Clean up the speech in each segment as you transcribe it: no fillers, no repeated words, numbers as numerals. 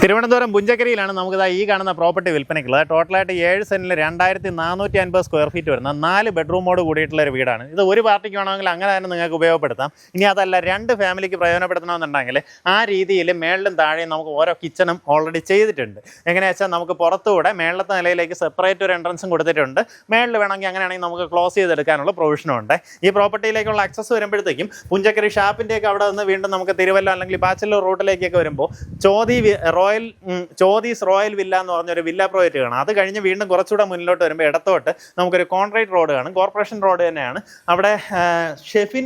തിരുവനന്തപുരം പുഞ്ചക്കരിയിലാണ് നമുക്ക് ഈ കാണുന്ന പ്രോപ്പർട്ടി വിൽപ്പനയ്ക്കുള്ളത്. ടോട്ടലായിട്ട് 7 സെന്റിൽ 2450 സ്ക്വയർ ഫീറ്റ് വരുന്ന 4 ബെഡ്റൂമോട് കൂടിയിട്ടുള്ള ഒരു വീടാണ്. ഇത് ഒരു പാർട്ടിക്ക് വേണമെങ്കിൽ അങ്ങനെ തന്നെ നിങ്ങൾക്ക് ഉപയോഗപ്പെടുത്താം. ഇനി അതല്ല 2 ഫാമിലിക്ക് പ്രയോജനപ്പെടുത്തണമെന്നുണ്ടെങ്കിൽ ആ രീതിയിൽ മേളിലും താഴെയും നമുക്ക് ഓരോ കിച്ചണും ഓൾറെഡി ചെയ്തിട്ടുണ്ട്. എങ്ങനെയാ വെച്ചാൽ നമുക്ക് പുറത്തുകൂടെ മേളത്തെ നിലയിലേക്ക് സെപ്പറേറ്റ് ഒരു എൻട്രൻസും കൊടുത്തിട്ടുണ്ട്. മേളിൽ വേണമെങ്കിൽ അങ്ങനെയാണെങ്കിൽ നമുക്ക് ക്ലോസ് ചെയ്തെടുക്കാനുള്ള പ്രൊവിഷനും ഉണ്ട്. ഈ പ്രോപ്പർട്ടിയിലേക്കുള്ള ആക്സസ് വരുമ്പോഴത്തേക്കും പുഞ്ചക്കരി ഷാപ്പിൻ്റെയൊക്കെ അവിടെ നിന്ന് വീണ്ടും നമുക്ക് തിരുവല്ല അല്ലെങ്കിൽ ബാച്ചലർ റൂട്ടിലേക്കൊക്കെ വരുമ്പോൾ ചോദീസ് റോയൽ വില്ല എന്ന് പറഞ്ഞൊരു വില്ല പ്രോജക്റ്റ് കാണാം. അത് കഴിഞ്ഞ് വീണ്ടും കുറച്ചുകൂടെ മുന്നിലോട്ട് വരുമ്പോൾ ഇടത്തോട്ട് നമുക്കൊരു കോൺക്രീറ്റ് റോഡ് കാണും. കോർപ്പറേഷൻ റോഡ് തന്നെയാണ്. അവിടെ ഷെഫിൻ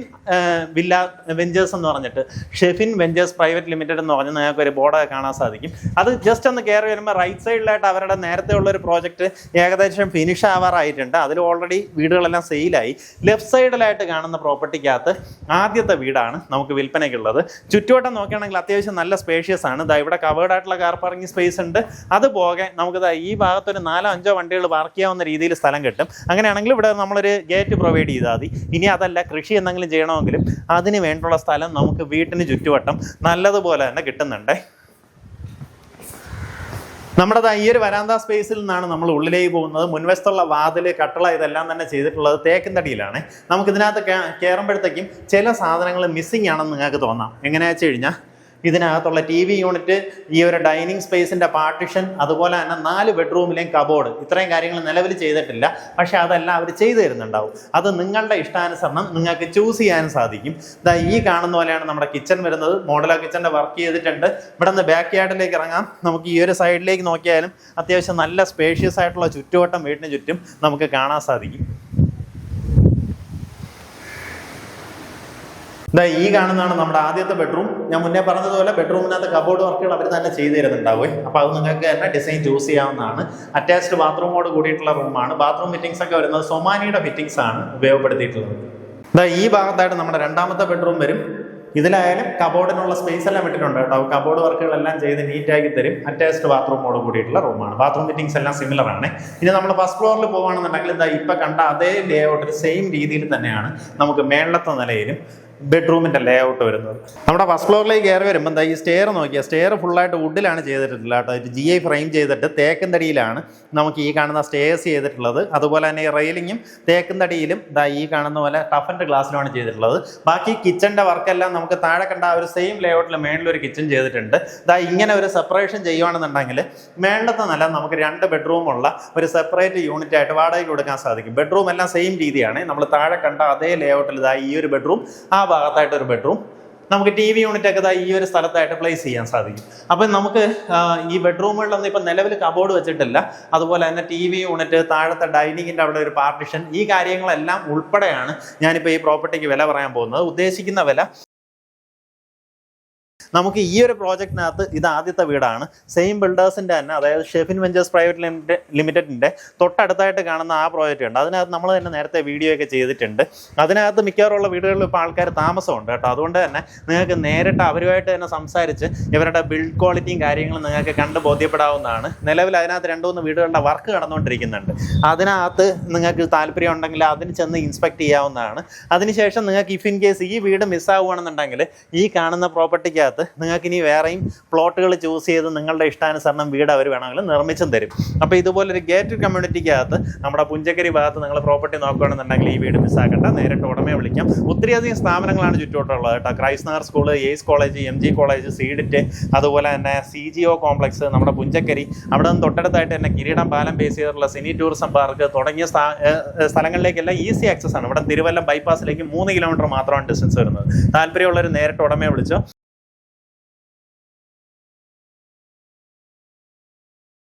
വില്ല വെഞ്ചേഴ്സ് എന്ന് പറഞ്ഞിട്ട് ഷെഫിൻ വെഞ്ചേഴ്സ് പ്രൈവറ്റ് ലിമിറ്റഡ് എന്ന് പറഞ്ഞ് നിങ്ങൾക്ക് ഒരു ബോർഡ് കാണാൻ സാധിക്കും. അത് ജസ്റ്റ് ഒന്ന് കയറി വരുമ്പോൾ റൈറ്റ് സൈഡിലായിട്ട് അവരുടെ നേരത്തെ ഉള്ളൊരു പ്രോജക്റ്റ് ഏകദേശം ഫിനിഷ് ആവാറായിട്ടുണ്ട്. അതിൽ ഓൾറെഡി വീടുകളെല്ലാം സെയിലായി. ലെഫ്റ്റ് സൈഡിലായിട്ട് കാണുന്ന പ്രോപ്പർട്ടിക്കകത്ത് ആദ്യത്തെ വീടാണ് നമുക്ക് വിൽപ്പനയ്ക്കുള്ളത്. ചുറ്റുവട്ടം നോക്കുകയാണെങ്കിൽ അത്യാവശ്യം നല്ല സ്പേഷ്യസ് ആണ്. ഇവിടെ കവേർഡ് ആയിട്ടുള്ള കാർ പാർക്കിംഗ് സ്പേസ് ഉണ്ട്. അതുപോകെ നമുക്ക് ഈ ഭാഗത്തൊരു 4-5 വണ്ടികൾ പാർക്ക് ചെയ്യാവുന്ന രീതിയിൽ സ്ഥലം കിട്ടും. അങ്ങനെയാണെങ്കിൽ ഇവിടെ നമ്മളൊരു ഗേറ്റ് പ്രൊവൈഡ് ചെയ്താൽ മതി. ഇനി അതല്ല കൃഷി എന്തെങ്കിലും ചെയ്യണമെങ്കിലും അതിന് വേണ്ടിയുള്ള സ്ഥലം നമുക്ക് വീട്ടിന് ചുറ്റുവട്ടം നല്ലതുപോലെ തന്നെ കിട്ടുന്നുണ്ട്. നമ്മുടെ ഈ ഒരു വരാന്ത സ്പേസിൽ നിന്നാണ് നമ്മൾ ഉള്ളിലേക്ക് പോകുന്നത്. മുൻവശത്തുള്ള വാതില്, കട്ടള ഇതെല്ലാം തന്നെ ചെയ്തിട്ടുള്ളത് തേക്കിൻ തടിയിലാണ്. നമുക്കിതിനകത്ത് കയറുമ്പോഴത്തേക്കും ചില സാധനങ്ങൾ മിസ്സിങ് ആണെന്ന് നിങ്ങൾക്ക് തോന്നാം. എങ്ങനെയാ വെച്ച് കഴിഞ്ഞാൽ ഇതിനകത്തുള്ള TV യൂണിറ്റ്, ഈ ഒരു ഡൈനിങ് സ്പേസിൻ്റെ പാർട്ടിഷൻ, അതുപോലെ തന്നെ 4 ബെഡ്റൂമിലെയും കബോർഡ്, ഇത്രയും കാര്യങ്ങൾ നിലവിൽ ചെയ്തിട്ടില്ല. പക്ഷെ അതെല്ലാം അവർ ചെയ്തു തരുന്നുണ്ടാവും. അത് നിങ്ങളുടെ ഇഷ്ടാനുസരണം നിങ്ങൾക്ക് ചൂസ് ചെയ്യാനും സാധിക്കും. ഈ കാണുന്ന പോലെയാണ് നമ്മുടെ കിച്ചൺ വരുന്നത്. മോഡുലാർ കിച്ചൻ്റെ വർക്ക് ചെയ്തിട്ടുണ്ട്. ഇവിടെ നിന്ന് ബാക്ക് യാർഡിലേക്ക് ഇറങ്ങാം. നമുക്ക് ഈ ഒരു സൈഡിലേക്ക് നോക്കിയാലും അത്യാവശ്യം നല്ല സ്പേഷ്യസ് ആയിട്ടുള്ള ചുറ്റുവട്ടം വീടിന് ചുറ്റും നമുക്ക് കാണാൻ സാധിക്കും. ഈ കാണുന്നതാണ് നമ്മുടെ ആദ്യത്തെ ബെഡ്റൂം. ഞാൻ മുന്നേ പറഞ്ഞതുപോലെ ബെഡ്റൂമിനകത്ത് കബോർഡ് വർക്കുകൾ അവർ തന്നെ ചെയ്തു തരുന്നുണ്ടാവും. അപ്പോൾ അത് നിങ്ങൾക്ക് തന്നെ ഡിസൈൻ ചൂസ് ചെയ്യാവുന്നതാണ്. അറ്റാച്ച്ഡ് ബാത്റൂമോട് കൂടിയിട്ടുള്ള റൂമാണ്. ബാത്റൂം ഫിറ്റിംഗ്സ് ഒക്കെ വരുന്നത് സൊമാനിയുടെ ഫിറ്റിംഗ്സ് ആണ് ഉപയോഗപ്പെടുത്തിയിട്ടുള്ളത്. ഈ ഭാഗത്തായിട്ട് നമ്മുടെ രണ്ടാമത്തെ ബെഡ്റൂം വരും. ഇതിലായാലും കബോർഡിനുള്ള സ്പേസ് എല്ലാം വിട്ടിട്ടുണ്ട് കേട്ടോ. കബോർഡ് വർക്കുകളെല്ലാം ചെയ്ത് നീറ്റാക്കി തരും. അറ്റാച്ച്ഡ് ബാത്റൂമോട് കൂടിയിട്ടുള്ള റൂമാണ്. ബാത്റൂം ഫിറ്റിംഗ്സ് എല്ലാം സിമിലർ ആണ്. ഇനി നമ്മൾ ഫസ്റ്റ് ഫ്ലോറിൽ പോകുകയാണെന്നുണ്ടെങ്കിൽ ഇപ്പം കണ്ട അതേ ലേ ഔട്ട് സെയിം രീതിയിൽ തന്നെയാണ് നമുക്ക് മേളത്തെ നിലയിലും ബെഡ്റൂമിൻ്റെ ലേ ഔട്ട് വരുന്നത്. നമ്മുടെ ഫസ്റ്റ് ഫ്ലോറിലേക്ക് കയറി വരുമ്പോൾ ഈ സ്റ്റെയർ നോക്കിയാൽ സ്റ്റെയർ ഫുള്ളായിട്ട് വുഡിലാണ് ചെയ്തിട്ടില്ല കേട്ടോ. GI ഫ്രെയിം ചെയ്തിട്ട് തേക്കിൻ തടിയിലാണ് നമുക്ക് ഈ കാണുന്ന സ്റ്റെയർസ് ചെയ്തിട്ടുള്ളത്. അതുപോലെ തന്നെ ഈ റെയിലിങ്ങും തേക്കിൻ തടിയിലും ഈ കാണുന്ന പോലെ ടഫ് ആൻഡ് ഗ്ലാസ്സിലുമാണ് ചെയ്തിട്ടുള്ളത്. ബാക്കി കിച്ചൻ്റെ വർക്കെല്ലാം നമുക്ക് താഴെ കണ്ട ഒരു സെയിം ലേ ഔട്ടിൽ മേളിലൊരു കിച്ചൺ ചെയ്തിട്ടുണ്ട്. ഇങ്ങനെ ഒരു സെപ്പറേഷൻ ചെയ്യുകയാണെന്നുണ്ടെങ്കിൽ മേളത്തെ നില നമുക്ക് 2 ബെഡ്റൂമുള്ള ഒരു സെപ്പറേറ്റ് യൂണിറ്റ് ആയിട്ട് വാടകയ്ക്ക് കൊടുക്കാൻ സാധിക്കും. ബെഡ്റൂം എല്ലാം സെയിം രീതിയാണ്. നമ്മൾ താഴെ കണ്ട അതേ ലേ ഔട്ടിൽ ഈ ഒരു ബെഡ്റൂം, ആ ഭാഗത്തായിട്ടൊരു ബെഡ്റൂം, നമുക്ക് TV യൂണിറ്റ് ഒക്കെ ഈ ഒരു സ്ഥലത്തായിട്ട് പ്ലേസ് ചെയ്യാൻ സാധിക്കും. അപ്പം നമുക്ക് ഈ ബെഡ്റൂമുകളിലൊന്നും ഇപ്പം നിലവിൽ കബോർഡ് വെച്ചിട്ടില്ല. അതുപോലെ തന്നെ TV യൂണിറ്റ്, താഴത്തെ ഡൈനിങ്ങിൻ്റെ അവിടെ ഒരു പാർട്ടിഷൻ, ഈ കാര്യങ്ങളെല്ലാം ഉൾപ്പെടെയാണ് ഞാനിപ്പോൾ ഈ പ്രോപ്പർട്ടിക്ക് വില പറയാൻ പോകുന്നത്. ഉദ്ദേശിക്കുന്ന വില നമുക്ക് ഈ ഒരു പ്രോജക്റ്റിനകത്ത് ഇത് ആദ്യത്തെ വീടാണ്. സെയിം ബിൽഡേഴ്സിൻ്റെ തന്നെ, അതായത് ഷെഫിൻ വെഞ്ചേഴ്സ് പ്രൈവറ്റ് ലിമിറ്റഡിൻ്റെ തൊട്ടടുത്തായിട്ട് കാണുന്ന ആ പ്രോജക്റ്റ് ഉണ്ട്. അതിനകത്ത് നമ്മൾ തന്നെ നേരത്തെ വീഡിയോ ഒക്കെ ചെയ്തിട്ടുണ്ട്. അതിനകത്ത് മിക്കവാറുള്ള വീടുകളിൽ ഇപ്പോൾ ആൾക്കാർ താമസമുണ്ട് കേട്ടോ. അതുകൊണ്ട് തന്നെ നിങ്ങൾക്ക് നേരിട്ട് അവരുമായിട്ട് തന്നെ സംസാരിച്ച് ഇവരുടെ ബിൽഡ് ക്വാളിറ്റിയും കാര്യങ്ങളും നിങ്ങൾക്ക് കണ്ട് ബോധ്യപ്പെടാവുന്നതാണ്. നിലവിൽ അതിനകത്ത് 2-3 വീടുകളുടെ വർക്ക് നടന്നുകൊണ്ടിരിക്കുന്നുണ്ട്. അതിനകത്ത് നിങ്ങൾക്ക് താല്പര്യം ഉണ്ടെങ്കിൽ അതിന് ചെന്ന് ഇൻസ്പെക്ട് ചെയ്യാവുന്നതാണ്. അതിനുശേഷം നിങ്ങൾക്ക് ഇഫ് ഇൻ കേസ് ഈ വീട് മിസ്സാവുകയാണെന്നുണ്ടെങ്കിൽ ഈ കാണുന്ന പ്രോപ്പർട്ടിക്കകത്ത് നിങ്ങൾക്ക് ഇനി വേറെയും പ്ലോട്ടുകൾ ചൂസ് ചെയ്ത് നിങ്ങളുടെ ഇഷ്ടാനുസരണം വീട് അവർ വേണമെങ്കിലും നിർമ്മിച്ചും തരും. അപ്പോൾ ഇതുപോലൊരു ഗേറ്റഡ് കമ്മ്യൂണിറ്റിക്കകത്ത് നമ്മുടെ പുഞ്ചക്കരി ഭാഗത്ത് നിങ്ങൾ പ്രോപ്പർട്ടി നോക്കുകയാണെന്നുണ്ടെങ്കിൽ ഈ വീട് മിസ്സാക്കണ്ട, നേരിട്ട് ഉടമയെ വിളിക്കാം. ഒത്തിരിയധികം സ്ഥാപനങ്ങളാണ് ചുറ്റോട്ടുള്ളത് കേട്ടോ. Christ Nagar school, ace college, MG college, C-DIT, അതുപോലെ തന്നെ CGO കോംപ്ലക്സ്, നമ്മുടെ പുഞ്ചക്കരി, അവിടെ നിന്ന് തൊട്ടടുത്തായിട്ട് തന്നെ കിരീടം പാലം ബേസ് ചെയ്തിട്ടുള്ള സിനി ടൂറിസം പാർക്ക് തുടങ്ങിയ സ്ഥലങ്ങളിലേക്കെല്ലാം ഈസി ആക്സസ് ആണ്. ഇവിടെ തിരുവല്ലം ബൈപ്പാസിലേക്ക് 3 കിലോമീറ്റർ മാത്രമാണ് ഡിസ്റ്റൻസ് വരുന്നത്. താല്പര്യമുള്ളവർ നേരിട്ട് ഉടമയെ വിളിച്ചോ.